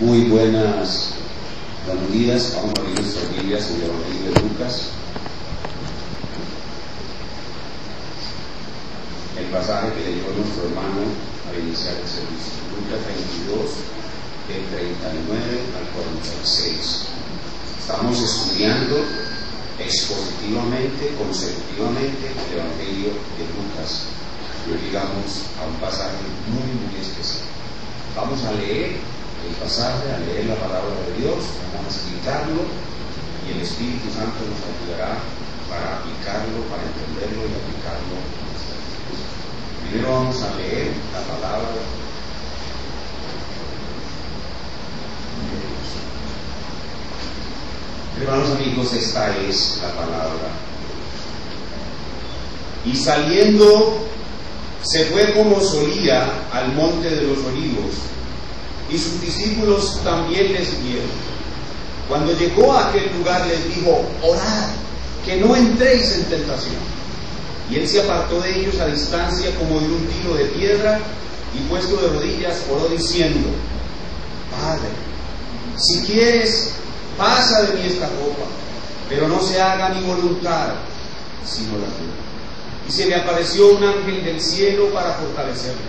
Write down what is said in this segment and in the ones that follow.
Muy buenos días. Vamos a abrir nuestras Biblias en el Evangelio de Lucas. El pasaje que leyó nuestro hermano al iniciar el servicio. Lucas 22, del 39 al 46. Estamos estudiando expositivamente, consecutivamente el Evangelio de Lucas. Y hoy llegamos a un pasaje muy especial. Vamos a leer el pasaje, a leer la palabra de Dios, vamos a explicarlo y el Espíritu Santo nos ayudará para aplicarlo, para entenderlo y aplicarlo a nuestra vida. Primero vamos a leer la palabra de Dios. Hermanos amigos, esta es la palabra. Y saliendo se fue como solía al monte de los olivos, y sus discípulos también le siguieron. Cuando llegó a aquel lugar les dijo: orad, que no entréis en tentación. Y él se apartó de ellos a distancia como de un tiro de piedra, y puesto de rodillas oró diciendo: Padre, si quieres, pasa de mí esta copa, pero no se haga mi voluntad, sino la tuya. Y se le apareció un ángel del cielo para fortalecerlo.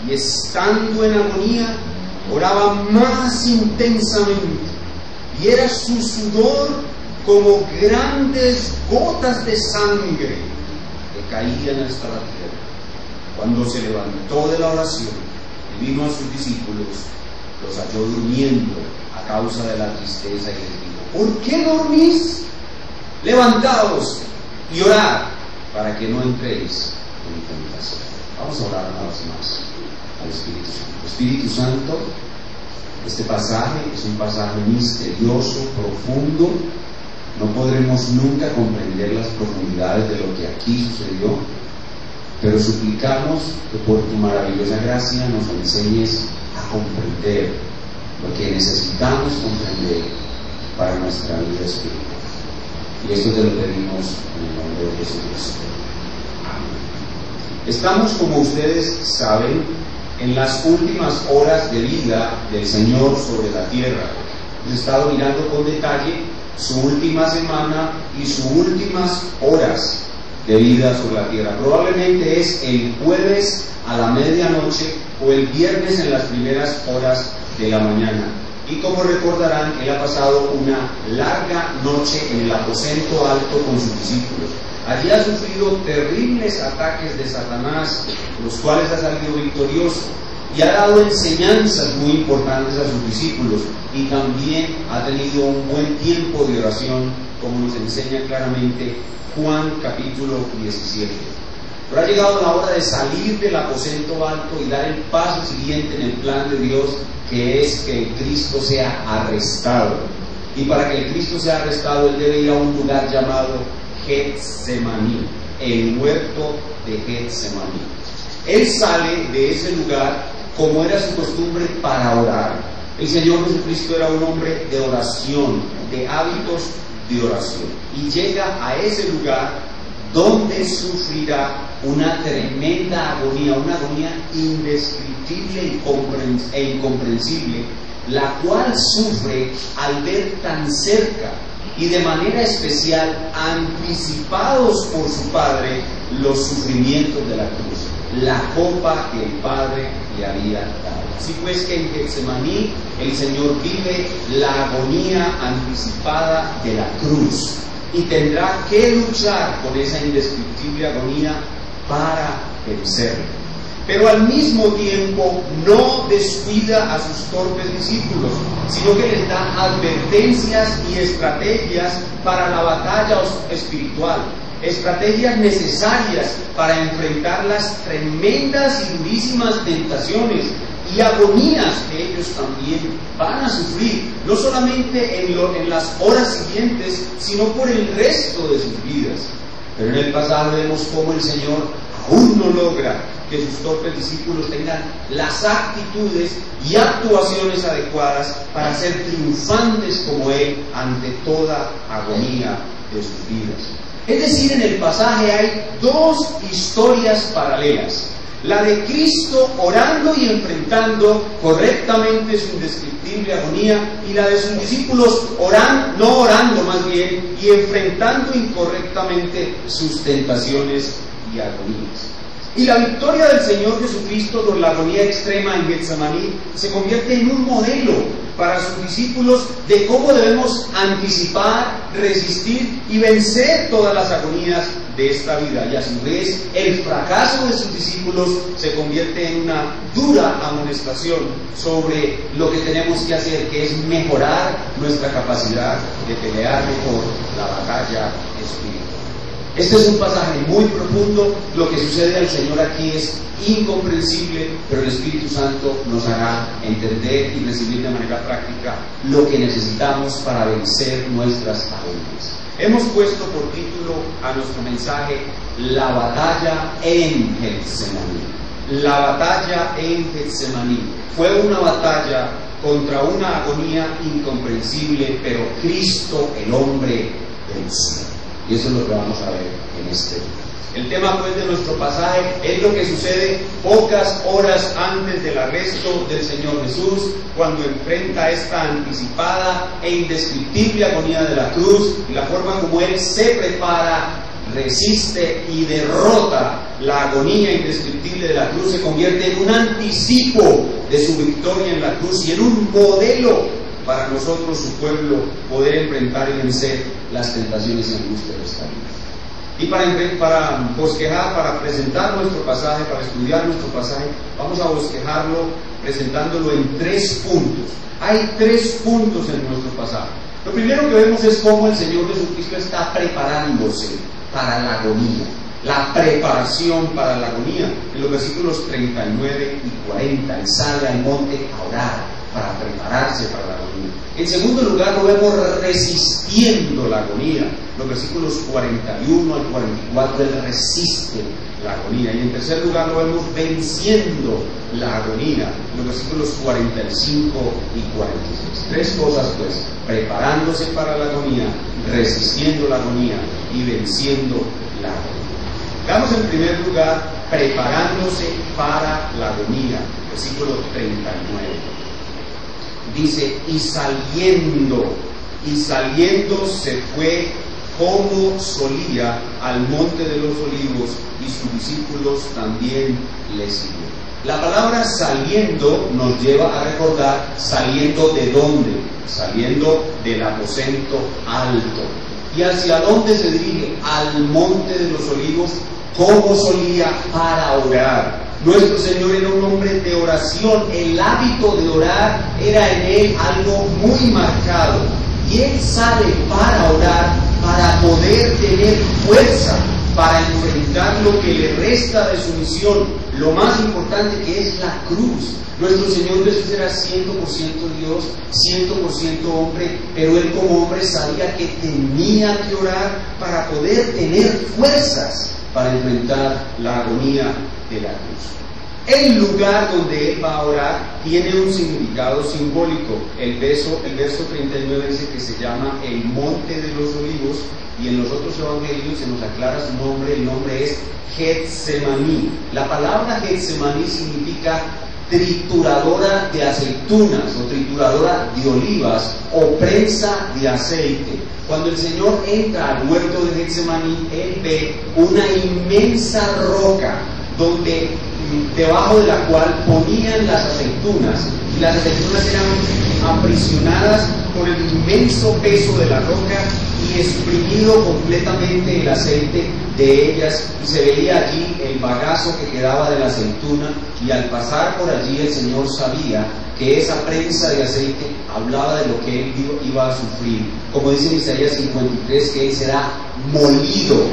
Y estando en agonía, oraba más intensamente, y era su sudor como grandes gotas de sangre que caían hasta la tierra. Cuando se levantó de la oración y vino a sus discípulos, los halló durmiendo a causa de la tristeza, y les dijo: ¿por qué dormís? Levantaos y orad, para que no entréis en tentación. Vamos a orar una vez más al Espíritu Santo. Espíritu Santo, este pasaje es un pasaje misterioso, profundo. No podremos nunca comprender las profundidades de lo que aquí sucedió, pero suplicamos que por tu maravillosa gracia nos enseñes a comprender lo que necesitamos comprender para nuestra vida espiritual. Y esto te lo pedimos en el nombre de Jesucristo. Amén. Estamos, como ustedes saben, en las últimas horas de vida del Señor sobre la tierra. Hemos estado mirando con detalle su última semana y sus últimas horas de vida sobre la tierra. Probablemente es el jueves a la medianoche o el viernes en las primeras horas de la mañana. Y como recordarán, él ha pasado una larga noche en el aposento alto con sus discípulos. Allí ha sufrido terribles ataques de Satanás, los cuales ha salido victorioso, y ha dado enseñanzas muy importantes a sus discípulos, y también ha tenido un buen tiempo de oración, como nos enseña claramente Juan capítulo 17. Pero ha llegado la hora de salir del aposento alto y dar el paso siguiente en el plan de Dios, que es que el Cristo sea arrestado. Y para que el Cristo sea arrestado, él debe ir a un lugar llamado Getsemaní, el huerto de Getsemaní. Él sale de ese lugar, como era su costumbre, para orar. El Señor Jesucristo era un hombre de oración, de hábitos de oración, y llega a ese lugar donde sufrirá una tremenda agonía, una agonía indescriptible e incomprensible, la cual sufre al ver tan cerca y de manera especial anticipados por su Padre los sufrimientos de la cruz, la copa que el Padre le había dado. Así pues que en Getsemaní el Señor vive la agonía anticipada de la cruz, y tendrá que luchar con esa indescriptible agonía para vencerla. Pero al mismo tiempo no descuida a sus torpes discípulos, sino que les da advertencias y estrategias para la batalla espiritual, estrategias necesarias para enfrentar las tremendas y durísimas tentaciones y agonías que ellos también van a sufrir, no solamente en las horas siguientes, sino por el resto de sus vidas. Pero en el pasaje vemos cómo el Señor aún no logra que sus torpes discípulos tengan las actitudes y actuaciones adecuadas para ser triunfantes como Él ante toda agonía de sus vidas. Es decir, en el pasaje hay dos historias paralelas. La de Cristo orando y enfrentando correctamente su indescriptible agonía, y la de sus discípulos no orando más bien, y enfrentando incorrectamente sus tentaciones y agonías. Y la victoria del Señor Jesucristo por la agonía extrema en Getsemaní se convierte en un modelo para sus discípulos de cómo debemos anticipar, resistir y vencer todas las agonías de esta vida. Y a su vez, el fracaso de sus discípulos se convierte en una dura amonestación sobre lo que tenemos que hacer, que es mejorar nuestra capacidad de pelear mejor la batalla espiritual. Este es un pasaje muy profundo. Lo que sucede al Señor aquí es incomprensible, pero el Espíritu Santo nos hará entender y recibir de manera práctica lo que necesitamos para vencer nuestras agonías. Hemos puesto por título a nuestro mensaje La batalla en Getsemaní. La batalla en Getsemaní fue una batalla contra una agonía incomprensible, pero Cristo, el hombre, venció. Y eso es lo que vamos a ver en este día. El tema pues de nuestro pasaje es lo que sucede pocas horas antes del arresto del Señor Jesús, cuando enfrenta esta anticipada e indescriptible agonía de la cruz, y la forma como Él se prepara, resiste y derrota la agonía indescriptible de la cruz, se convierte en un anticipo de su victoria en la cruz y en un modelo para nosotros, su pueblo, poder enfrentar y vencer las tentaciones y angustias de esta vida. Y para bosquejar, para presentar nuestro pasaje, para estudiar nuestro pasaje, vamos a bosquejarlo presentándolo en 3 puntos. Hay 3 puntos en nuestro pasaje. Lo primero que vemos es cómo el Señor Jesucristo está preparándose para la agonía. La preparación para la agonía. En los versículos 39 y 40, Él sale al monte a orar para prepararse para la agonía. En segundo lugar, lo vemos resistiendo la agonía. Los versículos 41 al 44, Él resiste la agonía. Y en tercer lugar, lo vemos venciendo la agonía. Los versículos 45 y 46. 3 cosas pues: preparándose para la agonía, resistiendo la agonía y venciendo la agonía. Veamos en primer lugar, preparándose para la agonía. Versículo 39. Dice, y saliendo se fue como solía al monte de los olivos, y sus discípulos también le siguieron. La palabra saliendo nos lleva a recordar saliendo de dónde, saliendo del aposento alto. ¿Y hacia dónde se dirige? Al monte de los olivos, como solía, para orar. Nuestro Señor era un hombre de oración. El hábito de orar era en Él algo muy marcado, y Él sale para orar, para poder tener fuerza para enfrentar lo que le resta de su misión, lo más importante, que es la cruz. Nuestro Señor Jesús era 100% Dios, 100% hombre, pero Él como hombre sabía que tenía que orar para poder tener fuerzas para enfrentar la agonía de la cruz. El lugar donde Él va a orar tiene un significado simbólico. El verso 39 dice que se llama el Monte de los Olivos, y en los otros evangelios se nos aclara su nombre. El nombre es Getsemaní. La palabra Getsemaní significa trituradora de aceitunas, o trituradora de olivas, o prensa de aceite. Cuando el Señor entra al huerto de Getsemaní, Él ve una inmensa roca debajo de la cual ponían las aceitunas, y las aceitunas eran aprisionadas por el inmenso peso de la roca y exprimido completamente el aceite de ellas, y se veía allí el bagazo que quedaba de la aceituna, y al pasar por allí el Señor sabía que esa prensa de aceite hablaba de lo que Él iba a sufrir. Como dice en Isaías 53, que Él será molido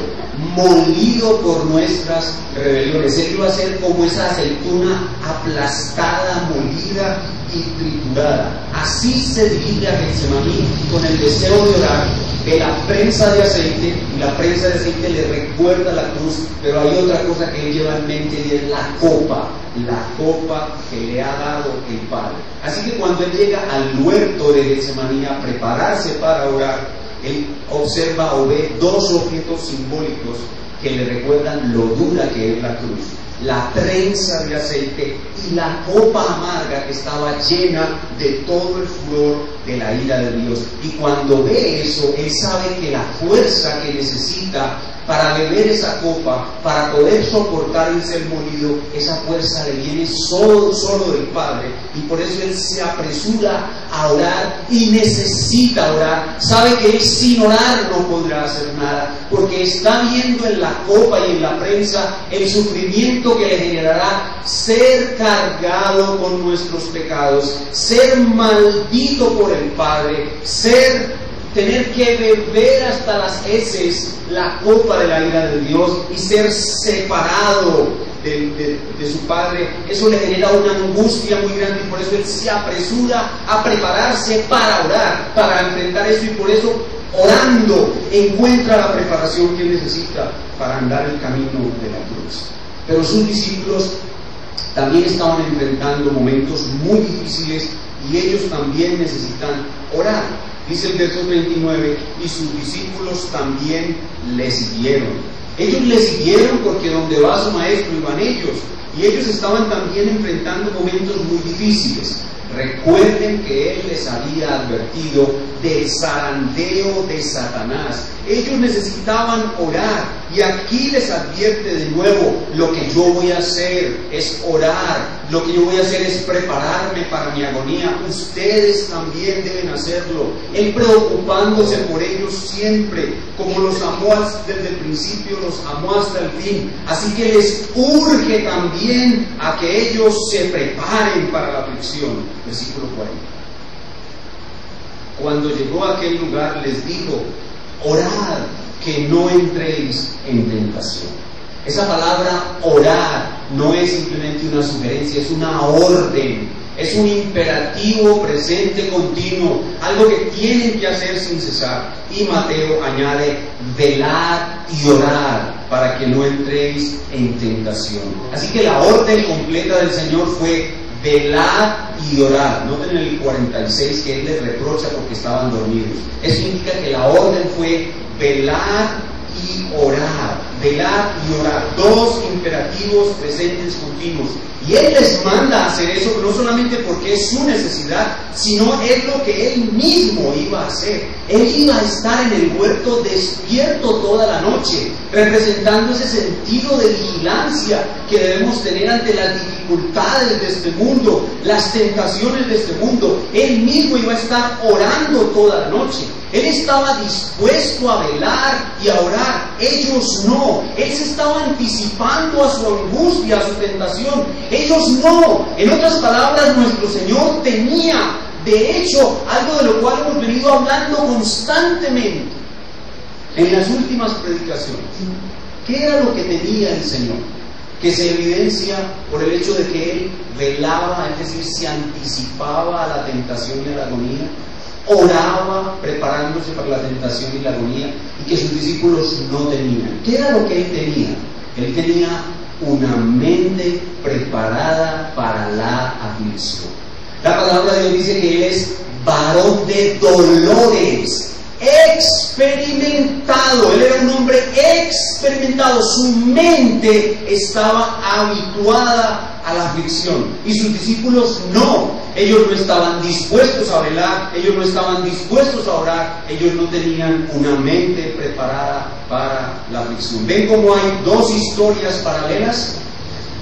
por nuestras rebeliones. Él iba a ser como esa aceituna aplastada, molida y triturada. Así se dirige a Getsemaní con el deseo de orar, de la prensa de aceite, y la prensa de aceite le recuerda la cruz, pero hay otra cosa que Él lleva en mente, y es la copa que le ha dado el Padre. Así que cuando Él llega al huerto de Getsemaní a prepararse para orar, Él observa o ve 2 objetos simbólicos que le recuerdan lo dura que es la cruz. la trenza de aceite y la copa amarga que estaba llena de todo el furor de la ira de Dios. Y cuando ve eso, él sabe que la fuerza que necesita para beber esa copa, para poder soportar el ser molido, esa fuerza le viene solo del Padre, y por eso él se apresura a orar y necesita orar. Sabe que él sin orar no podrá hacer nada, porque está viendo en la copa y en la prensa el sufrimiento que le generará ser cargado con nuestros pecados, ser maldito por el Padre, tener que beber hasta las heces la copa de la ira de Dios y ser separado de su Padre. Eso le genera una angustia muy grande, y por eso él se apresura a prepararse para orar, para enfrentar eso, y por eso, orando, encuentra la preparación que necesita para andar el camino de la cruz. Pero sus discípulos también estaban enfrentando momentos muy difíciles, y ellos también necesitan orar. Dice el verso 39, y sus discípulos también le siguieron. Ellos le siguieron porque donde va su maestro iban ellos, y ellos estaban también enfrentando momentos muy difíciles. Recuerden que él les había advertido del zarandeo de Satanás. Ellos necesitaban orar, y aquí les advierte de nuevo: lo que yo voy a hacer es orar, lo que yo voy a hacer es prepararme para mi agonía. Ustedes también deben hacerlo. Él preocupándose por ellos siempre, como los amó desde el principio, los amó hasta el fin. Así que les urge también a que ellos se preparen para la aflicción. Versículo 40. Cuando llegó a aquel lugar les dijo: orad que no entréis en tentación. Esa palabra orar no es simplemente una sugerencia, es una orden, es un imperativo presente continuo, algo que tienen que hacer sin cesar. Y Mateo añade: velad y orad para que no entréis en tentación. Así que la orden completa del Señor fue: velad y orad. Noten en el 46 que él les reprocha porque estaban dormidos. Eso indica que la orden fue: velad y orad. Velad y orad. Dos imperativos presentes continuos. Y él les manda a hacer eso, no solamente porque es su necesidad, sino es lo que él mismo iba a hacer. Él iba a estar en el huerto despierto toda la noche, representando ese sentido de vigilancia que debemos tener ante las dificultades de este mundo, las tentaciones de este mundo. Él mismo iba a estar orando toda la noche. Él estaba dispuesto a velar y a orar. Ellos no. Él se estaba anticipando a su angustia, a su tentación. Ellos no. En otras palabras, nuestro Señor tenía, de hecho, algo de lo cual hemos venido hablando constantemente en las últimas predicaciones. ¿Qué era lo que tenía el Señor? Que se evidencia por el hecho de que Él velaba, es decir, se anticipaba a la tentación y a la agonía, oraba preparándose para la tentación y la agonía, y que sus discípulos no tenían. ¿Qué era lo que Él tenía? Él tenía una mente preparada para la aflicción. La palabra de Dios dice que Él es varón de dolores, experimentado. Él era un hombre experimentado. Su mente estaba habituada a la aflicción, y sus discípulos no. Ellos no estaban dispuestos a velar, ellos no estaban dispuestos a orar, ellos no tenían una mente preparada para la aflicción. ¿Ven cómo hay dos historias paralelas?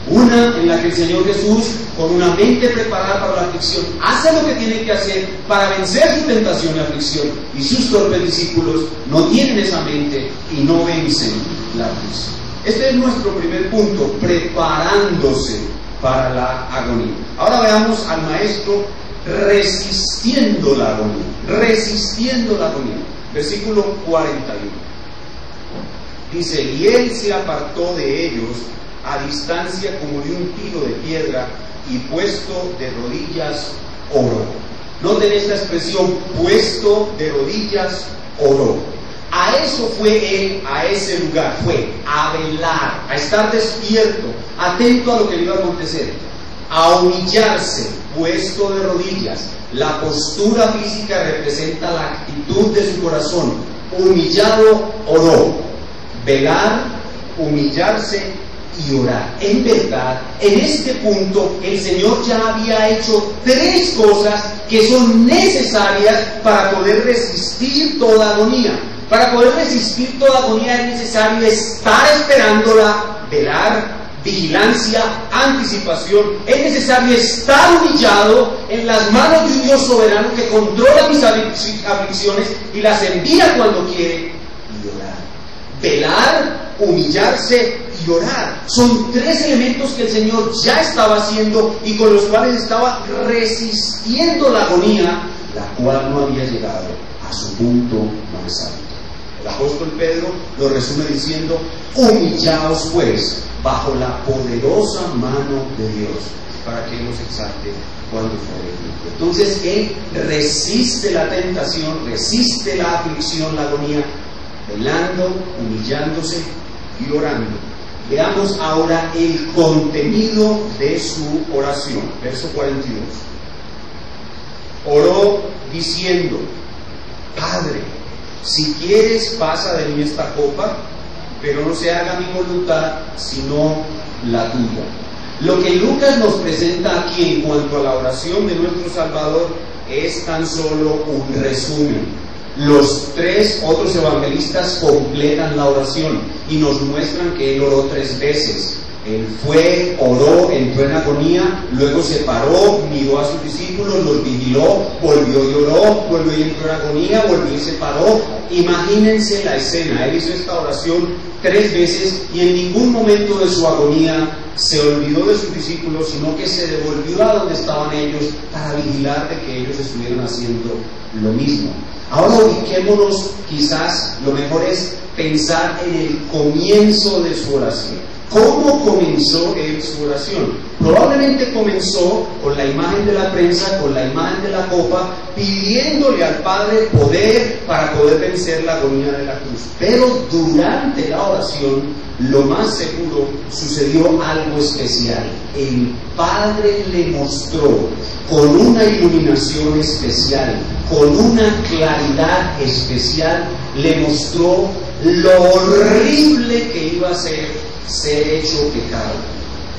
Una en la que el Señor Jesús, con una mente preparada para la aflicción, hace lo que tiene que hacer para vencer su tentación y aflicción, y sus torpes discípulos no tienen esa mente y no vencen la aflicción. Este es nuestro primer punto: preparándose para la agonía. Ahora veamos al maestro resistiendo la agonía. Resistiendo la agonía. Versículo 41. Dice: y él se apartó de ellos a distancia como de un tiro de piedra, y puesto de rodillas oró. Noten esta expresión: puesto de rodillas oró. A eso fue él, a ese lugar, fue a velar, a estar despierto, atento a lo que le iba a acontecer, a humillarse, puesto de rodillas. La postura física representa la actitud de su corazón. Humillado, oró. Velar, humillarse y orar. En verdad, en este punto, el Señor ya había hecho 3 cosas que son necesarias para poder resistir toda agonía. Para poder resistir toda agonía es necesario estar esperándola, velar, vigilancia, anticipación. Es necesario estar humillado en las manos de un Dios soberano que controla mis aflicciones y las envía cuando quiere, y orar. Velar, humillarse y orar. Son 3 elementos que el Señor ya estaba haciendo y con los cuales estaba resistiendo la agonía, la cual no había llegado a su punto más alto. El apóstol Pedro lo resume diciendo: humillaos pues bajo la poderosa mano de Dios, para que nos exalte cuando fuere tiempo. Entonces él resiste la tentación, resiste la aflicción, la agonía, velando, humillándose y orando. Veamos ahora el contenido de su oración. Verso 42. Oró diciendo: Padre, si quieres, pasa de mí esta copa, pero no se haga mi voluntad, sino la tuya. Lo que Lucas nos presenta aquí en cuanto a la oración de nuestro Salvador es tan solo un resumen. Los 3 otros evangelistas completan la oración y nos muestran que él oró 3 veces. Él fue, oró, entró en agonía, luego se paró, miró a sus discípulos, los vigiló, volvió y oró, volvió y entró en agonía, volvió y se paró. Imagínense la escena. Él hizo esta oración 3 veces y en ningún momento de su agonía se olvidó de sus discípulos, sino que se devolvió a donde estaban ellos para vigilar de que ellos estuvieran haciendo lo mismo. Ahora ubiquémonos, quizás lo mejor es pensar en el comienzo de su oración. ¿Cómo comenzó él su oración? Probablemente comenzó con la imagen de la prensa, con la imagen de la copa, pidiéndole al Padre poder para poder vencer la agonía de la cruz. Pero durante la oración, lo más seguro, sucedió algo especial. El Padre le mostró con una iluminación especial, con una claridad especial, le mostró lo horrible que iba a ser hecho pecado.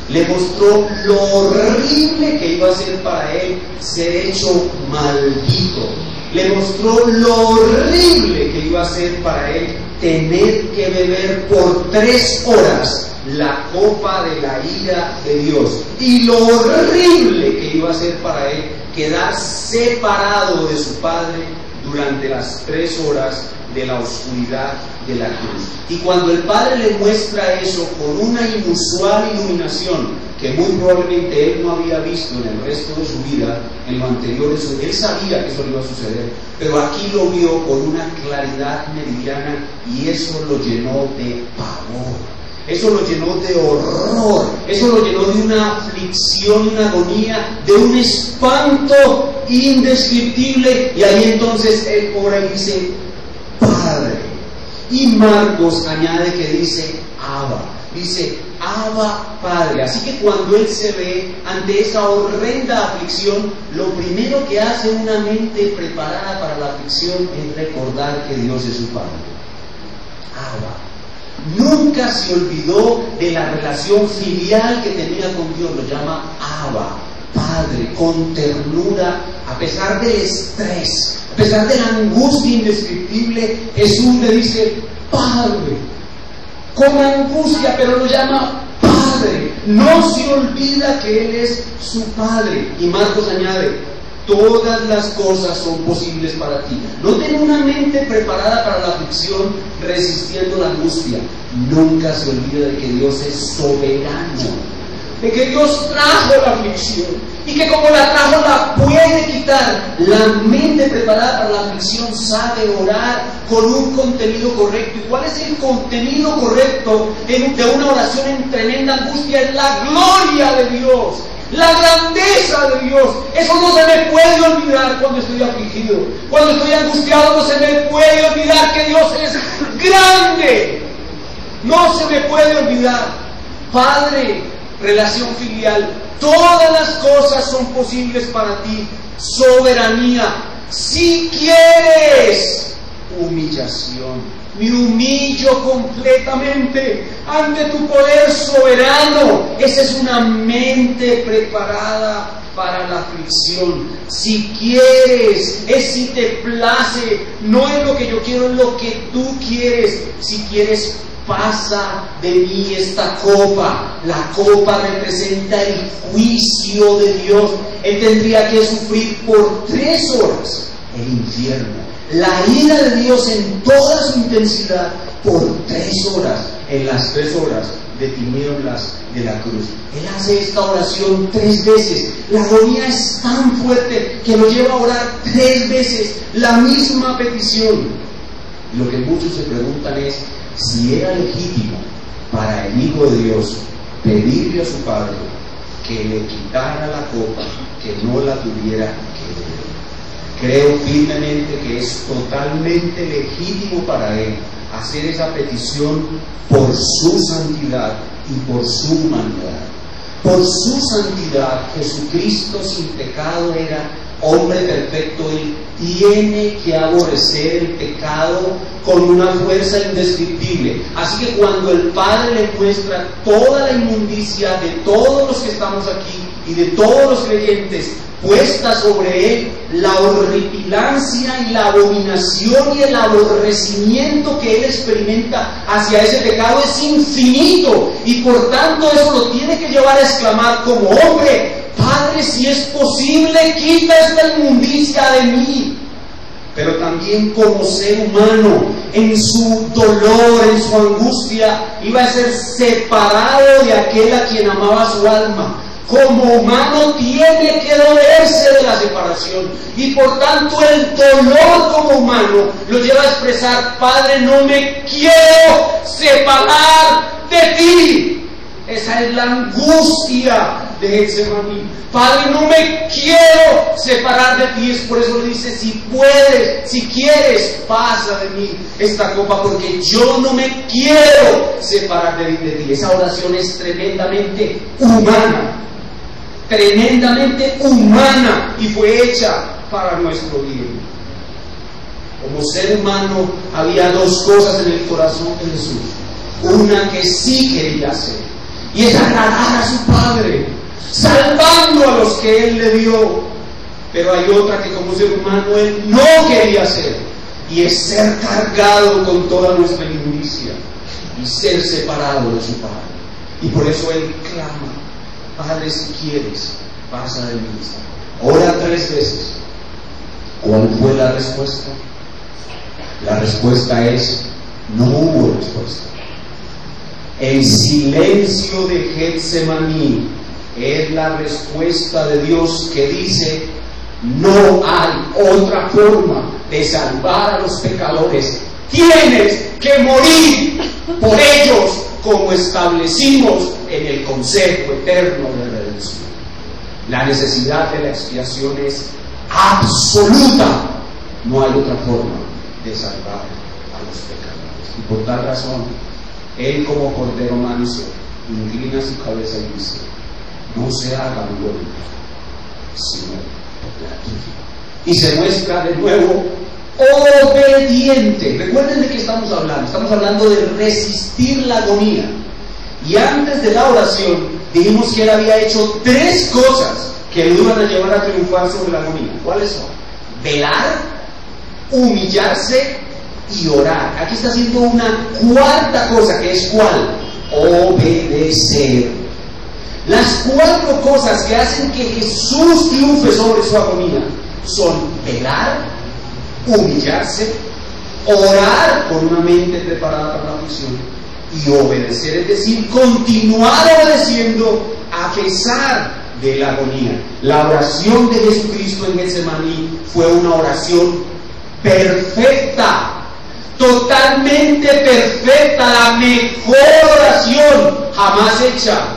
Le mostró lo horrible que iba a ser para él ser hecho maldito. Le mostró lo horrible que iba a ser para él tener que beber por 3 horas la copa de la ira de Dios. Y lo horrible que iba a ser para él quedar separado de su Padre durante las 3 horas de la oscuridad de la cruz. Y cuando el Padre le muestra eso con una inusual iluminación que muy probablemente él no había visto en el resto de su vida, en lo anterior, él sabía que eso iba a suceder, pero aquí lo vio con una claridad meridiana y eso lo llenó de pavor. Eso lo llenó de horror, eso lo llenó de una aflicción, una agonía, de un espanto indescriptible. Y ahí entonces él ora y dice: Padre. Y Marcos añade que dice Abba, dice Abba Padre. Así que cuando él se ve ante esa horrenda aflicción, lo primero que hace una mente preparada para la aflicción es recordar que Dios es su Padre. Abba. Nunca se olvidó de la relación filial que tenía con Dios, lo llama Abba, Padre, con ternura, a pesar del estrés, a pesar de la angustia indescriptible. Jesús le dice Padre, con angustia, pero lo llama Padre. No se olvida que Él es su Padre. Y Marcos añade: todas las cosas son posibles para ti. No ten una mente preparada para la aflicción, resistiendo la angustia. Nunca se olvida de que Dios es soberano, de que Dios trajo la aflicción y que como la trajo la puede quitar. La mente preparada para la aflicción sabe orar con un contenido correcto. ¿Y cuál es el contenido correcto de una oración en tremenda angustia? Es la gloria de Dios, la grandeza de Dios. Eso no se me puede olvidar cuando estoy afligido, cuando estoy angustiado. No se me puede olvidar que Dios es grande. No se me puede olvidar. Padre, relación filial, todas las cosas son posibles para ti. Soberanía, si quieres. Humillación, me humillo completamente ante tu poder soberano. Esa es una mente preparada para la aflicción. Si quieres, es si te place, no es lo que yo quiero, es lo que tú quieres. Si quieres, pasa de mí esta copa. La copa representa el juicio de Dios. Él tendría que sufrir por 3 horas el infierno, la ira de Dios en toda su intensidad por 3 horas, en las 3 horas de tinieblas de la cruz. Él hace esta oración 3 veces. La agonía es tan fuerte que lo lleva a orar 3 veces la misma petición. Lo que muchos se preguntan es si era legítimo para el Hijo de Dios pedirle a su Padre que le quitara la copa, que no la tuviera que beber. Creo firmemente que es totalmente legítimo para Él hacer esa petición por su santidad y por su humanidad. Por su santidad, Jesucristo sin pecado era hombre perfecto. Él tiene que aborrecer el pecado con una fuerza indescriptible. Así que cuando el Padre le muestra toda la inmundicia de todos los que estamos aquí y de todos los creyentes puesta sobre él, la horripilancia y la abominación y el aborrecimiento que él experimenta hacia ese pecado es infinito, y por tanto eso lo tiene que llevar a exclamar como hombre: Padre, si es posible, quita esta inmundicia de mí. Pero también como ser humano, en su dolor, en su angustia, iba a ser separado de aquel a quien amaba su alma. Como humano tiene que dolerse de la separación, y por tanto el dolor como humano lo lleva a expresar: Padre, no me quiero separar de ti. Esa es la angustia de Getsemaní. Padre, no me quiero separar de ti. Es por eso le dice: si puedes, si quieres, pasa de mí esta copa, porque yo no me quiero separar de ti. Esa oración es tremendamente humana, y fue hecha para nuestro bien. Como ser humano había 2 cosas en el corazón de Jesús. Una que sí quería hacer, y es agradar a su Padre, salvando a los que Él le dio. Pero hay otra que como ser humano Él no quería hacer, y es ser cargado con toda nuestra inmundicia y ser separado de su Padre. Y por eso Él clama: Padre, si quieres, pasa de mí. Ora 3 veces. ¿Cuál fue la respuesta? La respuesta es: no hubo respuesta. El silencio de Getsemaní es la respuesta de Dios, que dice: no hay otra forma de salvar a los pecadores. Tienes que morir por ellos, como establecimos en el consejo eterno de redención. La necesidad de la expiación es absoluta. No hay otra forma de salvar a los pecadores. Y por tal razón, Él, como Cordero manso, inclina su cabeza y dice: no se haga mi voluntad, sino la tuya. Y se muestra de nuevo obediente. Recuerden de qué estamos hablando. Estamos hablando de resistir la agonía. Y antes de la oración dijimos que Él había hecho 3 cosas que lo iban a llevar a triunfar sobre la agonía. ¿Cuáles son? Velar, humillarse y orar. Aquí está haciendo una 4ª cosa, que es ¿cuál? Obedecer. Las 4 cosas que hacen que Jesús triunfe sobre su agonía son velar, humillarse, orar con una mente preparada para la aflicción y obedecer, es decir, continuar obedeciendo a pesar de la agonía. La oración de Jesucristo en Getsemaní fue una oración perfecta, totalmente perfecta, la mejor oración jamás hecha.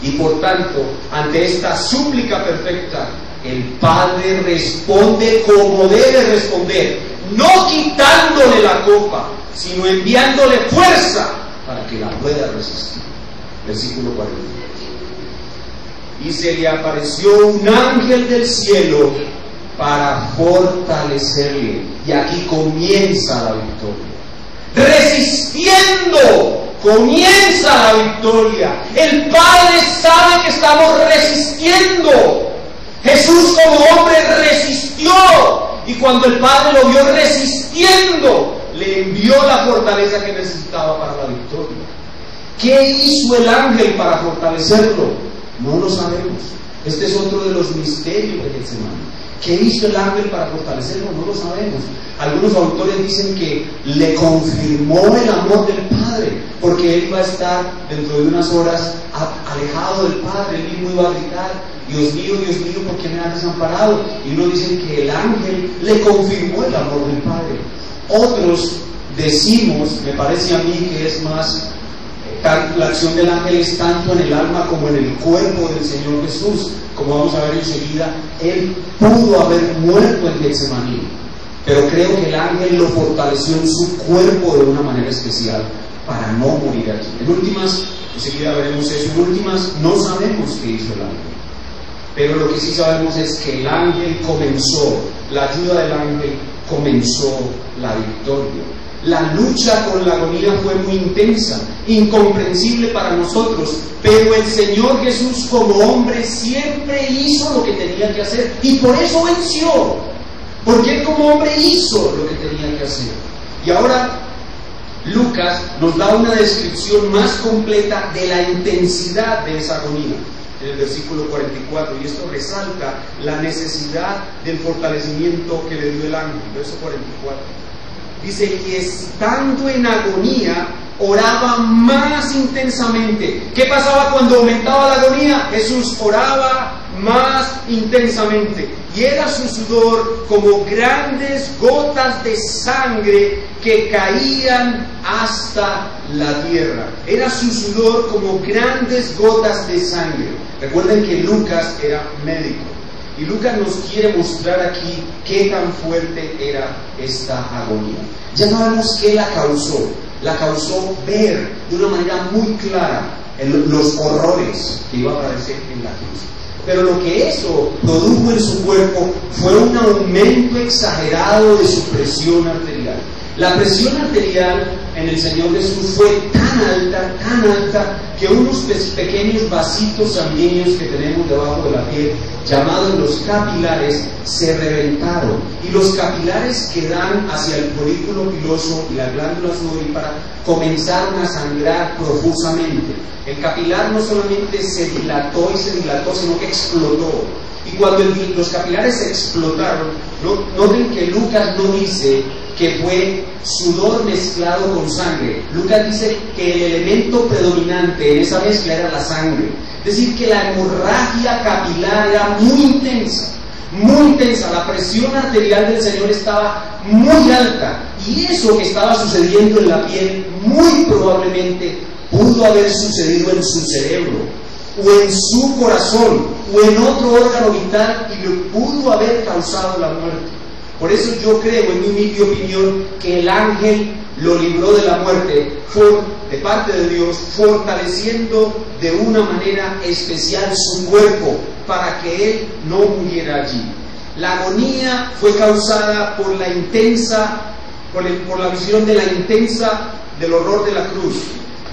Y por tanto, ante esta súplica perfecta, el Padre responde como debe responder, no quitándole la copa, sino enviándole fuerza para que la pueda resistir. Versículo 40. Y se le apareció un ángel del cielo para fortalecerle. Y aquí comienza la victoria. Resistiendo comienza la victoria. El Padre sabe que estamos resistiendo. Jesús como hombre resistió, y cuando el Padre lo vio resistiendo, le envió la fortaleza que necesitaba para la victoria. ¿Qué hizo el ángel para fortalecerlo? No lo sabemos. Este es otro de los misterios de Getsemaní. ¿Qué hizo el ángel para fortalecerlo? No lo sabemos. Algunos autores dicen que le confirmó el amor del Padre, porque él iba a estar dentro de unas horas alejado del Padre. Él mismo iba a gritar: Dios mío, ¿por qué me has desamparado? Y unos dicen que el ángel le confirmó el amor del Padre. Otros decimos, me parece a mí que es más, la acción del ángel es tanto en el alma como en el cuerpo del Señor Jesús. Como vamos a ver enseguida, él pudo haber muerto en Getsemaní, pero creo que el ángel lo fortaleció en su cuerpo de una manera especial para no morir allí. En últimas, enseguida veremos eso, en últimas no sabemos qué hizo el ángel, pero lo que sí sabemos es que el ángel comenzó, la ayuda del ángel comenzó la victoria. La lucha con la agonía fue muy intensa, incomprensible para nosotros, pero el Señor Jesús como hombre siempre hizo lo que tenía que hacer, y por eso venció, porque Él como hombre hizo lo que tenía que hacer. Y ahora Lucas nos da una descripción más completa de la intensidad de esa agonía, en el versículo 44, y esto resalta la necesidad del fortalecimiento que le dio el ángel. Verso 44. Dice: y estando en agonía, oraba más intensamente. ¿Qué pasaba cuando aumentaba la agonía? Jesús oraba más intensamente, y era su sudor como grandes gotas de sangre que caían hasta la tierra. Era su sudor como grandes gotas de sangre. Recuerden que Lucas era médico, y Lucas nos quiere mostrar aquí qué tan fuerte era esta agonía. Ya sabemos qué la causó. La causó ver de una manera muy clara los horrores que iba a padecer en la cruz. Pero lo que eso produjo en su cuerpo fue un aumento exagerado de su presión arterial. La presión arterial en el Señor Jesús fue tan alta, que unos pequeños vasitos sanguíneos que tenemos debajo de la piel, llamados los capilares, se reventaron. Y los capilares que dan hacia el folículo piloso y la glándula sudorípara comenzaron a sangrar profusamente. El capilar no solamente se dilató, sino que explotó. Y cuando los capilares se explotaron, noten que Lucas no dice que fue sudor mezclado con sangre. Lucas dice que el elemento predominante en esa mezcla era la sangre. Es decir, que la hemorragia capilar era muy intensa. La presión arterial del Señor estaba muy alta, y eso que estaba sucediendo en la piel muy probablemente pudo haber sucedido en su cerebro, o en su corazón, o en otro órgano vital, y le pudo haber causado la muerte. Por eso yo creo, en mi humilde opinión, que el ángel lo libró de la muerte de parte de Dios, fortaleciendo de una manera especial su cuerpo para que él no muriera allí. La agonía fue causada por la visión de la intensa del horror de la cruz.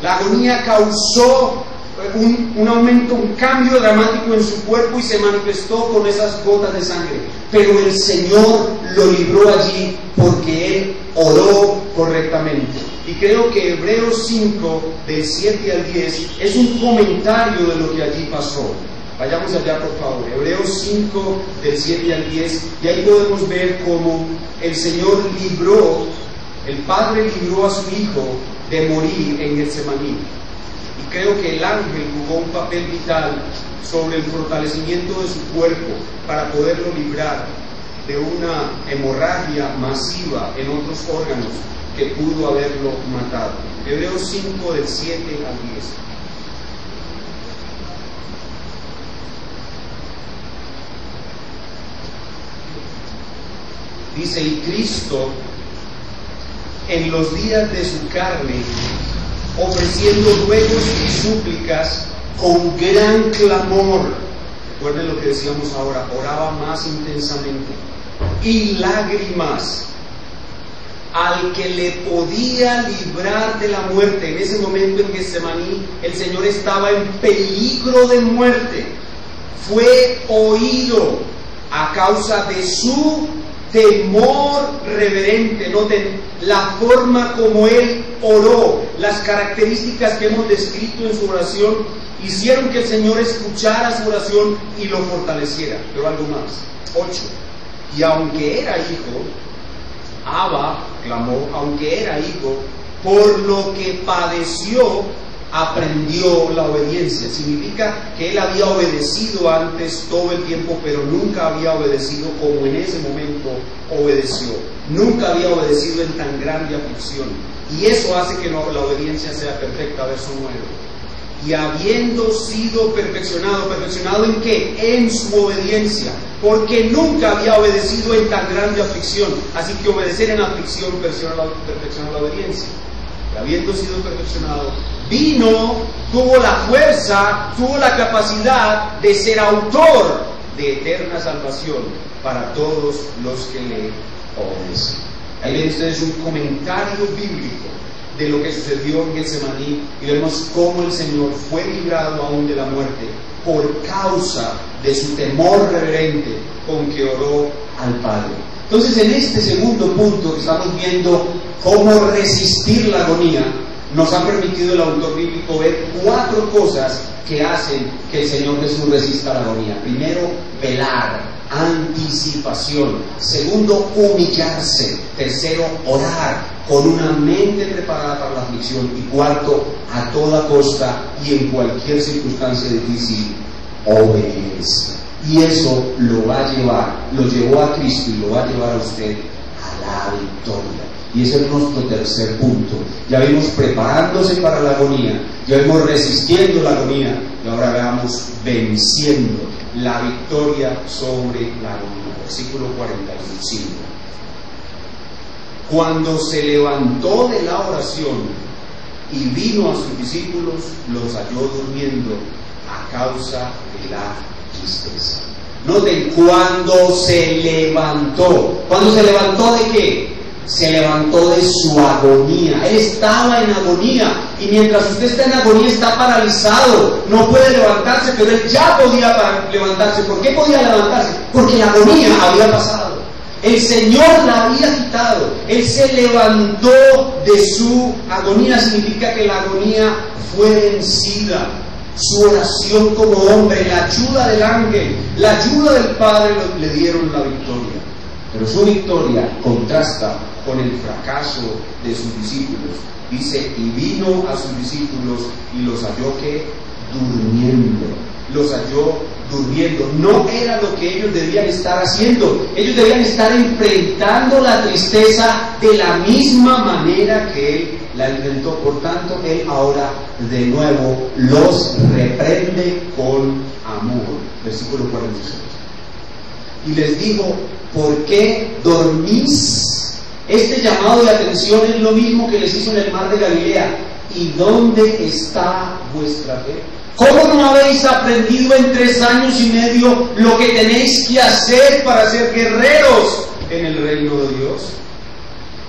La agonía causó un aumento, un cambio dramático en su cuerpo, y se manifestó con esas gotas de sangre. Pero el Señor lo libró allí porque Él oró correctamente. Y creo que Hebreos 5, del 7 al 10, es un comentario de lo que allí pasó. Vayamos allá, por favor. Hebreos 5, del 7 al 10, y ahí podemos ver cómo el Señor el Padre libró a su Hijo de morir en Getsemaní. Y creo que el ángel jugó un papel vital sobre el fortalecimiento de su cuerpo para poderlo librar de una hemorragia masiva en otros órganos que pudo haberlo matado. Hebreos 5, del 7 al 10. Dice: y Cristo, en los días de su carne, ofreciendo ruegos y súplicas con gran clamor, recuerden lo que decíamos ahora, oraba más intensamente, y lágrimas, al que le podía librar de la muerte. En ese momento en Getsemaní el Señor estaba en peligro de muerte. Fue oído a causa de su temor reverente. Noten la forma como Él oró, las características que hemos descrito en su oración hicieron que el Señor escuchara su oración y lo fortaleciera. Pero algo más. 8. Y aunque era hijo, Abba clamó, aunque era hijo, por lo que padeció, aprendió la obediencia. Significa que él había obedecido antes todo el tiempo, pero nunca había obedecido como en ese momento obedeció. Nunca había obedecido en tan grande aflicción. Y eso hace que la obediencia sea perfecta. Verso 9. Y habiendo sido perfeccionado, ¿perfeccionado en qué? En su obediencia, porque nunca había obedecido en tan grande aflicción. Así que obedecer en aflicción perfecciona la obediencia. Y habiendo sido perfeccionado, tuvo la fuerza, tuvo la capacidad de ser autor de eterna salvación para todos los que le obedecen. Ahí ven ustedes un comentario bíblico de lo que sucedió en Getsemaní, y vemos cómo el Señor fue librado aún de la muerte por causa de su temor reverente con que oró al Padre. Entonces, en este segundo punto que estamos viendo cómo resistir la agonía, nos ha permitido el autor bíblico ver 4 cosas que hacen que el Señor Jesús resista la agonía. Primero, velar, anticipación. Segundo, humillarse. Tercero, orar con una mente preparada para la aflicción. Y cuarto, a toda costa y en cualquier circunstancia difícil, obediencia. Y eso lo llevó a Cristo y lo va a llevar a usted a la victoria. Y ese es nuestro tercer punto. Ya vimos preparándose para la agonía, ya vimos resistiendo la agonía, y ahora veamos venciendo la victoria sobre la agonía. Versículo 45. Cuando se levantó de la oración y vino a sus discípulos, los halló durmiendo a causa de la tristeza. Noten, cuando se levantó. ¿Cuándo se levantó de qué? Se levantó de su agonía. Él estaba en agonía, y mientras usted está en agonía está paralizado, no puede levantarse, pero él ya podía levantarse. ¿Por qué podía levantarse? Porque la agonía había pasado. El Señor la había quitado. Él se levantó de su agonía. Significa que la agonía fue vencida. Su oración como hombre, la ayuda del ángel, la ayuda del Padre le dieron la victoria. Pero su victoria contrasta con el fracaso de sus discípulos. Dice, y vino a sus discípulos y los halló que durmiendo. Los halló durmiendo. No era lo que ellos debían estar haciendo. Ellos debían estar enfrentando la tristeza de la misma manera que él la enfrentó. Por tanto, él ahora de nuevo los reprende con amor. Versículo 46. Y les dijo, ¿por qué dormís? Este llamado de atención es lo mismo que les hizo en el mar de Galilea. ¿Y dónde está vuestra fe? ¿Cómo no habéis aprendido en 3 años y medio lo que tenéis que hacer para ser guerreros en el reino de Dios?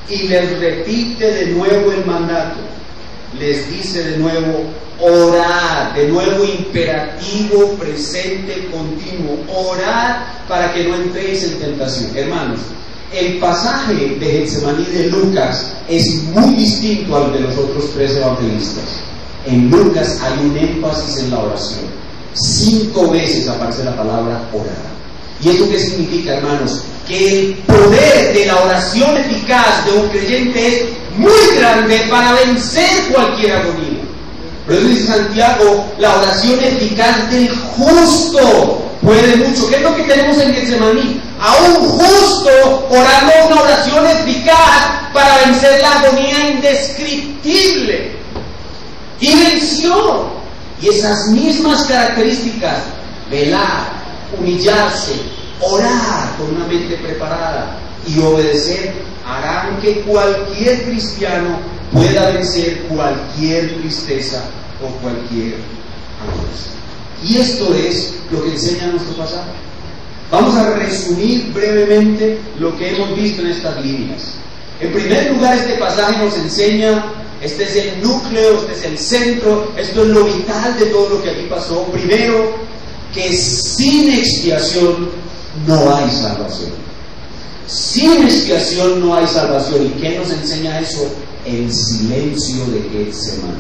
Y les repite de nuevo el mandato. Les dice de nuevo, orad, de nuevo imperativo, presente, continuo. Orad para que no entréis en tentación. Hermanos, el pasaje de Getsemaní de Lucas es muy distinto al de los otros 3 evangelistas. En Lucas hay un énfasis en la oración. 5 veces aparece la palabra orar. ¿Y eso qué significa, hermanos? Que el poder de la oración eficaz de un creyente es muy grande para vencer cualquier agonía. Pero dice Santiago, la oración eficaz del justo puede mucho. ¿Qué es lo que tenemos en Getsemaní? A un justo orando una oración eficaz para vencer la agonía indescriptible. Y venció. Y esas mismas características, velar, humillarse, orar con una mente preparada y obedecer, harán que cualquier cristiano pueda vencer cualquier tristeza o cualquier angustia. Y esto es lo que enseña nuestro pasaje. Vamos a resumir brevemente lo que hemos visto en estas líneas. En primer lugar, este pasaje nos enseña, este es el núcleo, este es el centro, esto es lo vital de todo lo que aquí pasó. Primero, que sin expiación no hay salvación. Sin expiación no hay salvación. ¿Y qué nos enseña eso? El silencio de Getsemaní.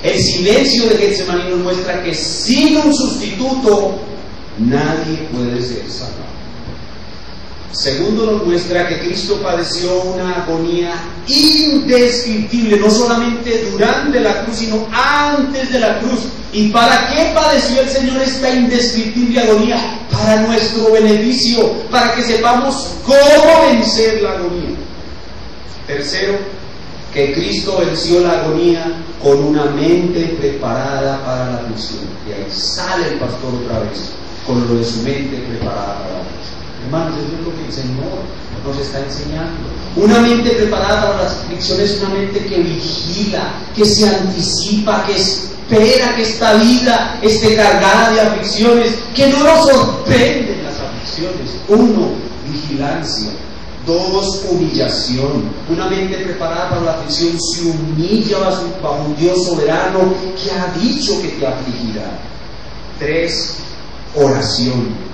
El silencio de Getsemaní nos muestra que sin un sustituto nadie puede ser salvado. Segundo, nos muestra que Cristo padeció una agonía indescriptible, no solamente durante la cruz, sino antes de la cruz. ¿Y para qué padeció el Señor esta indescriptible agonía? Para nuestro beneficio, para que sepamos cómo vencer la agonía. Tercero, que Cristo venció la agonía con una mente preparada para la aflicción. Y ahí sale el pastor otra vez, con lo de su mente preparada para la aflicción. Hermanos, eso es lo que el Señor nos está enseñando. Una mente preparada para las aflicciones es una mente que vigila, que se anticipa, que espera que esta vida esté cargada de aflicciones, que no nos sorprenden las aflicciones. 1, vigilancia. 2, humillación. Una mente preparada para la aflicción se humilla bajo un Dios soberano que ha dicho que te afligirá. 3, oración.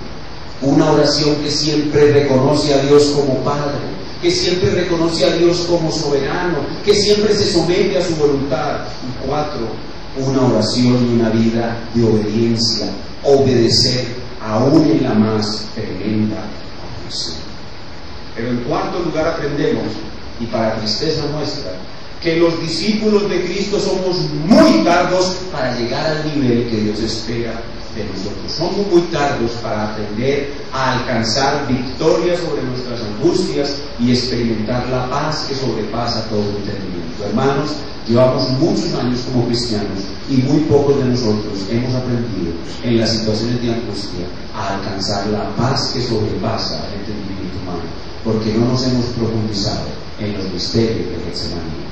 Una oración que siempre reconoce a Dios como Padre, que siempre reconoce a Dios como soberano, que siempre se somete a su voluntad. Y 4, una oración y una vida de obediencia, obedecer aún en la más tremenda aflicción. Pero en cuarto lugar aprendemos, y para tristeza nuestra, que los discípulos de Cristo somos muy tardos para llegar al nivel que Dios espera de nosotros. Somos muy tardos para aprender a alcanzar victoria sobre nuestras angustias y experimentar la paz que sobrepasa todo entendimiento. Hermanos, llevamos muchos años como cristianos y muy pocos de nosotros hemos aprendido en las situaciones de angustia a alcanzar la paz que sobrepasa el entendimiento humano, porque no nos hemos profundizado en los misterios de Getsemaní.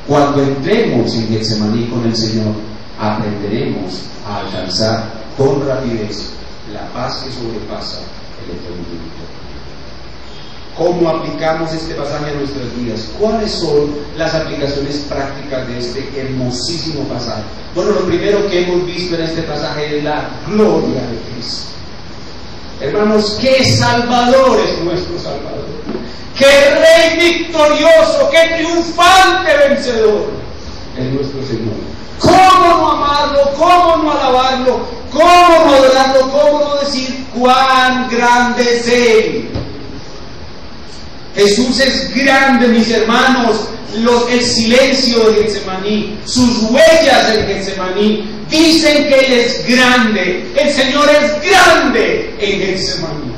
Cuando entremos en Getsemaní con el Señor, aprenderemos a alcanzar con rapidez la paz que sobrepasa el entendimiento. ¿Cómo aplicamos este pasaje a nuestras vidas? ¿Cuáles son las aplicaciones prácticas de este hermosísimo pasaje? Bueno, lo primero que hemos visto en este pasaje es la gloria de Cristo. Hermanos, qué Salvador es nuestro Salvador. ¡Qué Rey victorioso! ¡Qué triunfante vencedor es nuestro Señor! ¿Cómo no amarlo? ¿Cómo no alabarlo? ¿Cómo no adorarlo? ¿Cómo no decir cuán grande es Él? Jesús es grande, mis hermanos. El silencio de Getsemaní, sus huellas en Getsemaní, dicen que Él es grande. El Señor es grande en Getsemaní.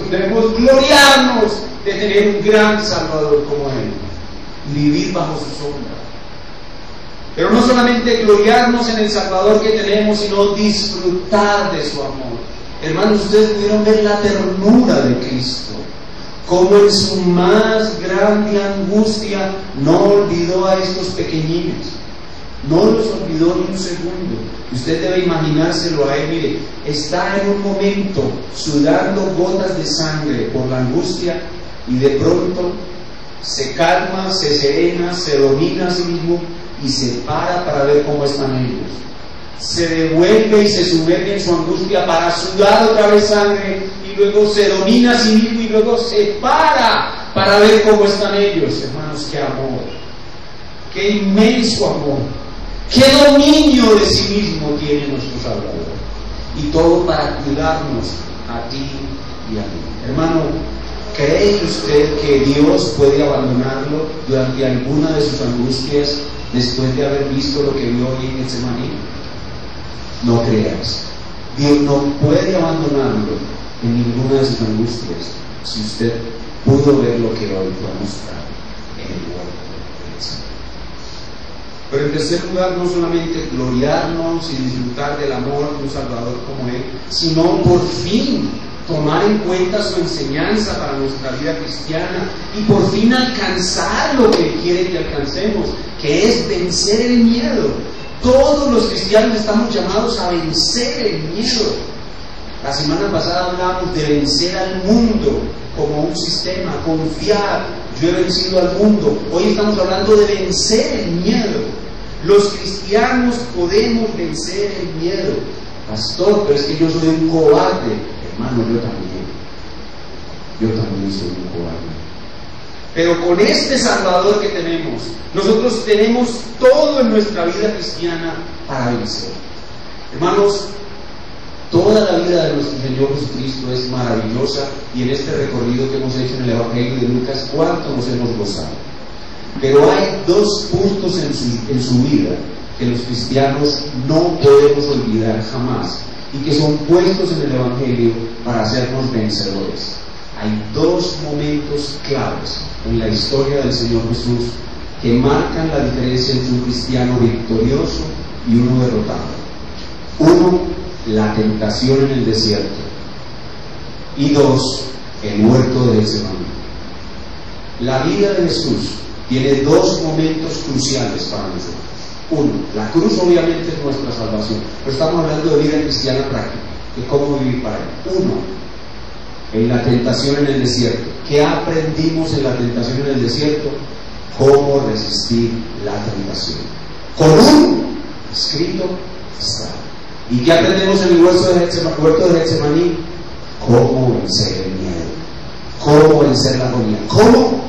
Debemos gloriarnos de tener un gran Salvador como Él y vivir bajo su sombra. Pero no solamente gloriarnos en el Salvador que tenemos, sino disfrutar de su amor. Hermanos, ustedes pudieron ver la ternura de Cristo, como en su más grande angustia no olvidó a estos pequeñines, no los olvidó ni un segundo. Usted debe imaginárselo a Él. Mire, está en un momento sudando gotas de sangre por la angustia y de pronto se calma, se serena, se domina a sí mismo y se para ver cómo están ellos. Se devuelve y se sumerge en su angustia para sudar otra vez sangre y luego se domina a sí mismo y luego se para ver cómo están ellos. Hermanos, qué amor, qué inmenso amor, qué dominio de sí mismo tiene nuestro Salvador, y todo para cuidarnos a ti y a mí. Hermano, ¿cree usted que Dios puede abandonarlo durante alguna de sus angustias después de haber visto lo que vio hoy en Getsemaní? No creas. Dios no puede abandonarlo en ninguna de sus angustias si usted pudo ver lo que hoy fue mostrado en el huerto de Getsemaní. Pero en tercer lugar, no solamente gloriarnos y disfrutar del amor de un Salvador como Él, sino por fin tomar en cuenta su enseñanza para nuestra vida cristiana y por fin alcanzar lo que Él quiere que alcancemos, que es vencer el miedo. Todos los cristianos estamos llamados a vencer el miedo. La semana pasada hablábamos de vencer al mundo como un sistema, confiar. yo he vencido al mundo. Hoy estamos hablando de vencer el miedo. Los cristianos podemos vencer el miedo. Pastor, pero es que yo soy un cobarde. Hermano, yo también soy un cobarde. Pero con este Salvador que tenemos, nosotros tenemos todo en nuestra vida cristiana para vencer. Hermanos, toda la vida de nuestro Señor Jesucristo es maravillosa, y en este recorrido que hemos hecho en el Evangelio de Lucas, cuánto nos hemos gozado. Pero hay dos puntos en su vida que los cristianos no podemos olvidar jamás, y que son puestos en el Evangelio para hacernos vencedores. Hay dos momentos claves en la historia del Señor Jesús que marcan la diferencia entre un cristiano victorioso y uno derrotado. Uno, la tentación en el desierto, y dos, el huerto de Getsemaní. La vida de Jesús tiene dos momentos cruciales para nosotros. Uno, la cruz obviamente es nuestra salvación, pero estamos hablando de vida cristiana práctica, de cómo vivir para Él. Uno, en la tentación en el desierto. ¿Qué aprendimos en la tentación en el desierto? Cómo resistir la tentación. Con un escrito está. ¿Y qué aprendemos en el huerto de Getsemaní? Cómo vencer el miedo, cómo vencer la agonía, cómo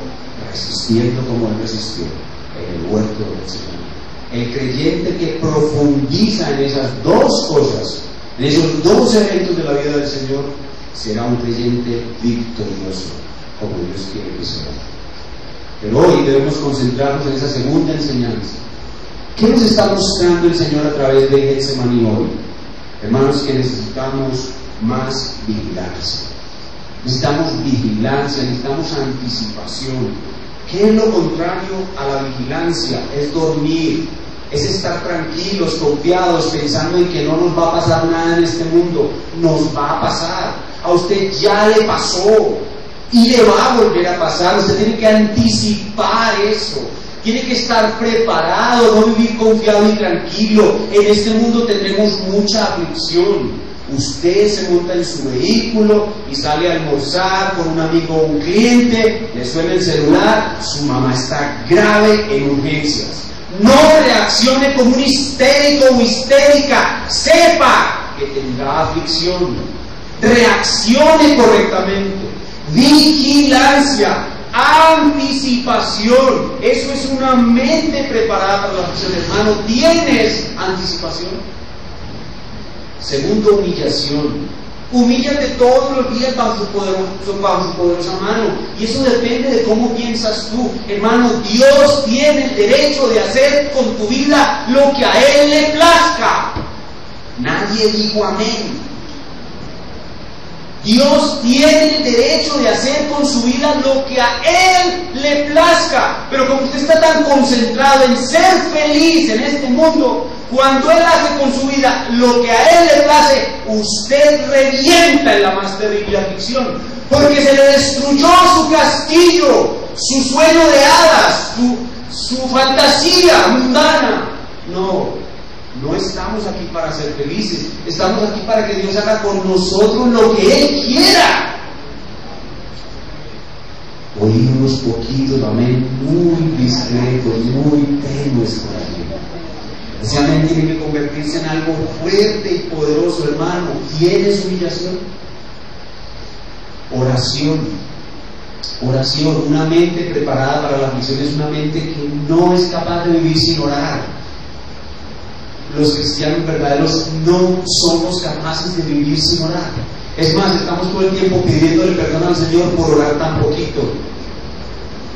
resistiendo como Él resistió en el huerto de Getsemaní. El creyente que profundiza en esas dos cosas, en esos dos eventos de la vida del Señor, será un creyente victorioso, como Dios quiere que sea. Pero hoy debemos concentrarnos en esa segunda enseñanza. ¿Qué nos está mostrando el Señor a través de Getsemaní hoy? Hermanos, que necesitamos más vigilancia. Necesitamos vigilancia, necesitamos anticipación. ¿Qué es lo contrario a la vigilancia? Es dormir, es estar tranquilos, confiados, pensando en que no nos va a pasar nada en este mundo. Nos va a pasar. A usted ya le pasó y le va a volver a pasar. Usted tiene que anticipar eso. Tiene que estar preparado, no vivir confiado y tranquilo. En este mundo tendremos mucha aflicción. Usted se monta en su vehículo y sale a almorzar con un amigo o un cliente, le suena el celular, su mamá está grave en urgencias. No reaccione como un histérico o histérica. Sepa que tendrá aflicción. Reaccione correctamente. Vigilancia, anticipación. Eso es una mente preparada para la aflicción. Hermano, ¿tienes anticipación? Segundo, humillación. Humíllate todos los días bajo su poderosa mano. Y eso depende de cómo piensas tú. Hermano, Dios tiene el derecho de hacer con tu vida lo que a Él le plazca. Nadie dijo amén. Dios tiene el derecho de hacer con su vida lo que a Él le plazca. Pero como usted está tan concentrado en ser feliz en este mundo, cuando Él hace con su vida lo que a Él le place, usted revienta en la más terrible aflicción, porque se le destruyó su castillo, su sueño de hadas, su fantasía mundana. No estamos aquí para ser felices, estamos aquí para que Dios haga con nosotros lo que Él quiera. Oí unos poquitos, amén, muy discretos, muy tenues por allí. Ese amén tiene que convertirse en algo fuerte y poderoso, hermano. ¿Tienes humillación? Oración, una mente preparada para la aflicción es una mente que no es capaz de vivir sin orar. Los cristianos verdaderos no somos capaces de vivir sin orar. Es más, estamos todo el tiempo pidiéndole perdón al Señor por orar tan poquito.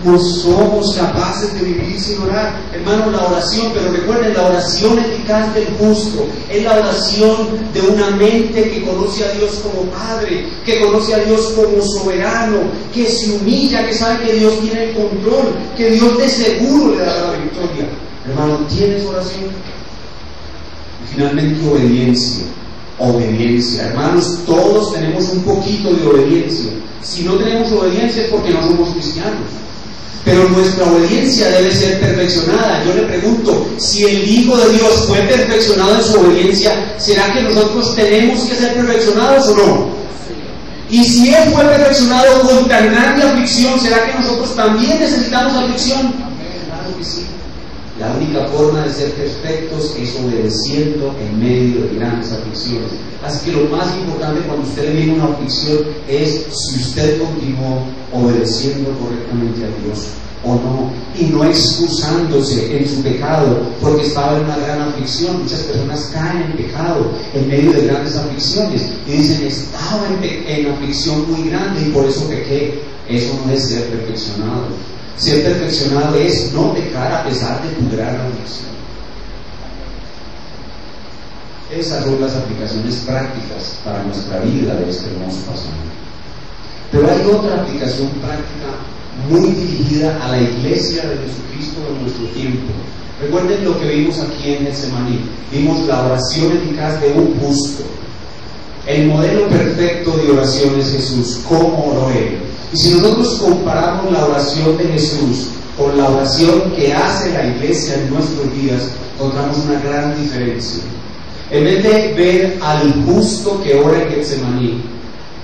No somos capaces de vivir sin orar. Hermano, la oración, pero recuerden, la oración eficaz del justo es la oración de una mente que conoce a Dios como Padre, que conoce a Dios como soberano, que se humilla, que sabe que Dios tiene el control, que Dios de seguro le dará la victoria. Hermano, ¿tienes oración? Y finalmente, obediencia. Hermanos, todos tenemos un poquito de obediencia. Si no tenemos obediencia es porque no somos cristianos. Pero nuestra obediencia debe ser perfeccionada. Yo le pregunto, si el Hijo de Dios fue perfeccionado en su obediencia, ¿será que nosotros tenemos que ser perfeccionados o no? Y si Él fue perfeccionado con tan grande aflicción, ¿será que nosotros también necesitamos aflicción? Claro que sí. La única forma de ser perfectos es obedeciendo en medio de grandes aflicciones. Así que lo más importante cuando usted le viene una aflicción es si usted continuó obedeciendo correctamente a Dios o no, y no excusándose en su pecado porque estaba en una gran aflicción. Muchas personas caen en pecado en medio de grandes aflicciones y dicen, estaba en aflicción muy grande y por eso pequé. Eso no es ser perfeccionado. Ser perfeccionado es no pecar a pesar de tu gran aflicción. Esas son las aplicaciones prácticas para nuestra vida de este hermoso pasaje. Pero hay otra aplicación práctica muy dirigida a la iglesia de Jesucristo en nuestro tiempo. Recuerden lo que vimos aquí en Getsemaní. Vimos la oración eficaz de un justo. El modelo perfecto de oración es Jesús. ¿Cómo oró Él? Y si nosotros comparamos la oración de Jesús con la oración que hace la iglesia en nuestros días, encontramos una gran diferencia. En vez de ver al justo que ora en Getsemaní,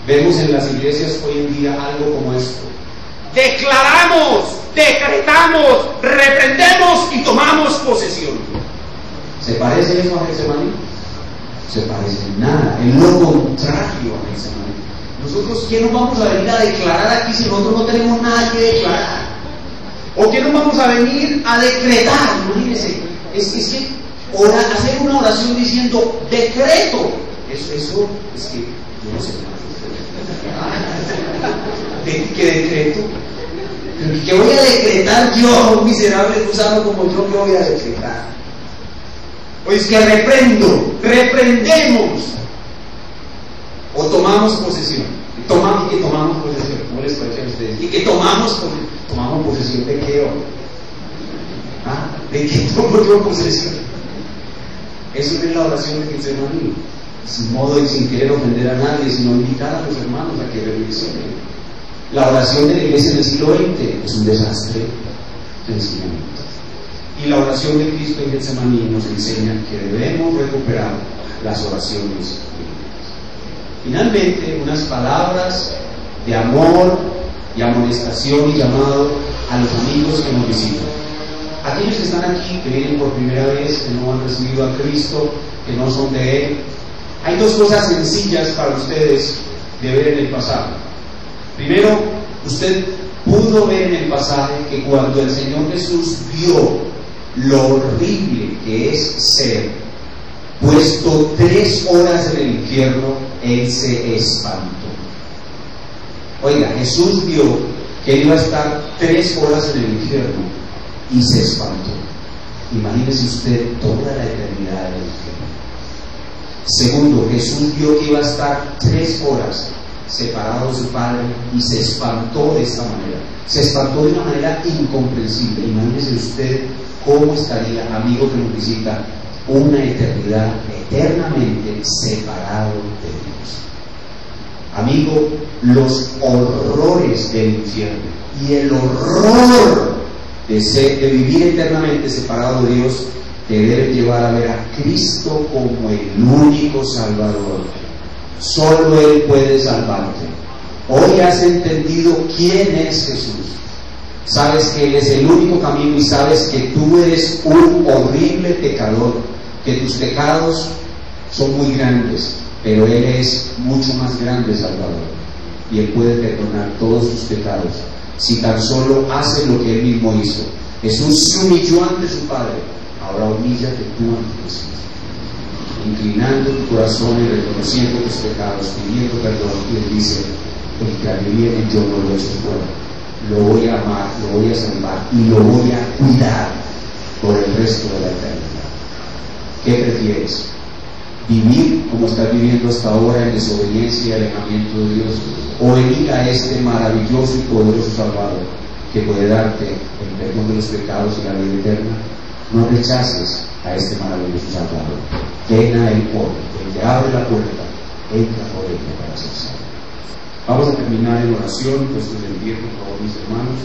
vemos en las iglesias hoy en día algo como esto: declaramos, decretamos, reprendemos y tomamos posesión. ¿Se parece eso a Getsemaní? Se parece en nada, en lo contrario a Getsemaní. Nosotros, ¿qué nos vamos a venir a declarar aquí si nosotros no tenemos nada que declarar? ¿O qué nos vamos a venir a decretar? Imagínense, es que hacer una oración diciendo decreto, eso es que yo no sé nada. ¿Qué decreto? ¿Qué voy a decretar yo, miserable gusano como yo, qué voy a decretar? Pues que reprendemos o tomamos posesión. Tomamos posesión. ¿Cómo les parece a ustedes? ¿Y que tomamos posesión de qué? ¿De qué tomo yo posesión? Eso es la oración de Getsemaní, sin modo y sin querer ofender a nadie, sino invitar a los hermanos a que reflexionen. La oración de la iglesia en el siglo XX es un desastre, sencillamente. Y la oración de Cristo en Getsemaní nos enseña que debemos recuperar las oraciones. Finalmente, unas palabras de amor y amonestación y llamado a los amigos que nos visitan. Aquellos que están aquí, que vienen por primera vez, que no han recibido a Cristo, que no son de Él, hay dos cosas sencillas para ustedes de ver en el pasaje. Primero, usted pudo ver en el pasaje que cuando el Señor Jesús vio lo horrible que es ser puesto 3 horas en el infierno, Él se espantó. Oiga, Jesús vio que Él iba a estar 3 horas en el infierno y se espantó. Imagínese usted toda la eternidad del infierno. Segundo, Jesús vio que iba a estar 3 horas separado de su Padre y se espantó de esta manera. Se espantó de una manera incomprensible. Imagínese usted cómo estaría, amigo que nos visita, una eternidad eternamente separado de Dios. Amigo, los horrores del infierno y el horror de vivir eternamente separado de Dios te deben llevar a ver a Cristo como el único Salvador. Solo Él puede salvarte. Hoy has entendido quién es Jesús. Sabes que Él es el único camino y sabes que tú eres un horrible pecador, que tus pecados son muy grandes, pero Él es mucho más grande Salvador y Él puede perdonar todos tus pecados si tan solo hace lo que Él mismo hizo. Jesús se humilló ante su Padre, ahora humíllate tú ante Jesús, inclinando tu corazón y reconociendo tus pecados, pidiendo perdón, y Él dice: el que a mí viene yo no lo echo fuera, lo voy a amar, lo voy a salvar y lo voy a cuidar por el resto de la eternidad. ¿Qué prefieres? ¿Vivir como estás viviendo hasta ahora en desobediencia y alejamiento de Dios, o venir a este maravilloso y poderoso Salvador que puede darte el perdón de los pecados y la vida eterna? No rechaces a este maravilloso Salvador. Ven a Él hoy. Él te abre la puerta, entra por ella para ser salvo. Vamos a terminar en oración, puestos de pie, por favor, mis hermanos.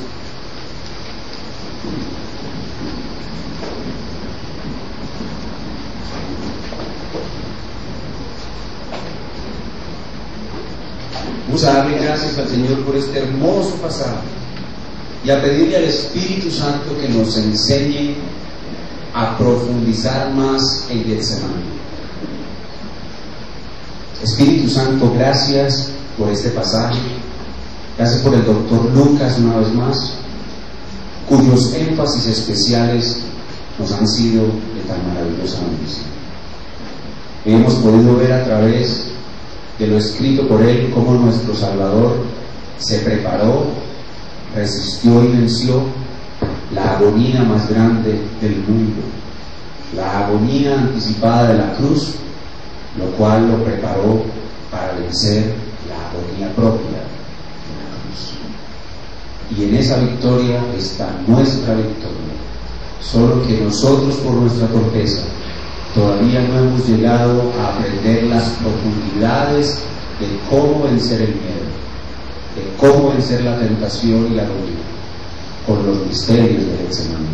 Vamos a darle gracias al Señor por este hermoso pasaje y a pedirle al Espíritu Santo que nos enseñe a profundizar más en Getsemaní. Espíritu Santo, gracias por este pasaje. Gracias por el doctor Lucas una vez más, cuyos énfasis especiales nos han sido de tan maravillosa bendición. Hemos podido ver a través de lo escrito por él cómo nuestro Salvador se preparó, resistió y venció la agonía más grande del mundo, la agonía anticipada de la cruz, lo cual lo preparó para vencer la agonía propia de la cruz. Y en esa victoria está nuestra victoria, solo que nosotros por nuestra torpeza todavía no hemos llegado a aprender las profundidades de cómo vencer el miedo, de cómo vencer la tentación y la agonía con los misterios de Getsemaní.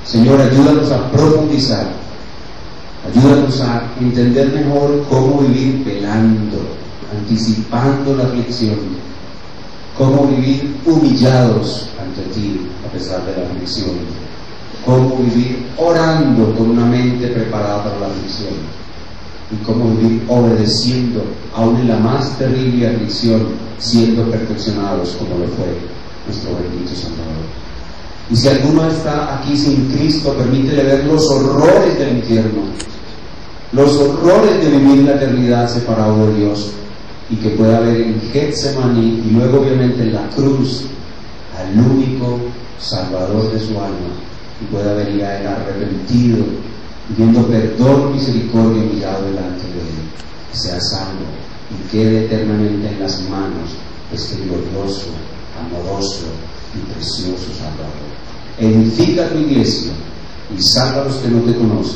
Señor, ayúdanos a profundizar, ayúdanos a entender mejor cómo vivir velando, anticipando la aflicción, cómo vivir humillados ante ti a pesar de la aflicción, cómo vivir orando con una mente preparada para la aflicción y cómo vivir obedeciendo aún en la más terrible aflicción, siendo perfeccionados como lo fue nuestro bendito Salvador. Y si alguno está aquí sin Cristo, permítele ver los horrores del infierno, los horrores de vivir la eternidad separado de Dios, y que pueda ver en Getsemaní y luego obviamente en la cruz al único Salvador de su alma, y pueda venir a él arrepentido, pidiendo perdón, misericordia, humillado delante de él, sea salvo y quede eternamente en las manos de este glorioso, amoroso y precioso Salvador. Edifica tu iglesia y salva a los que no te conocen.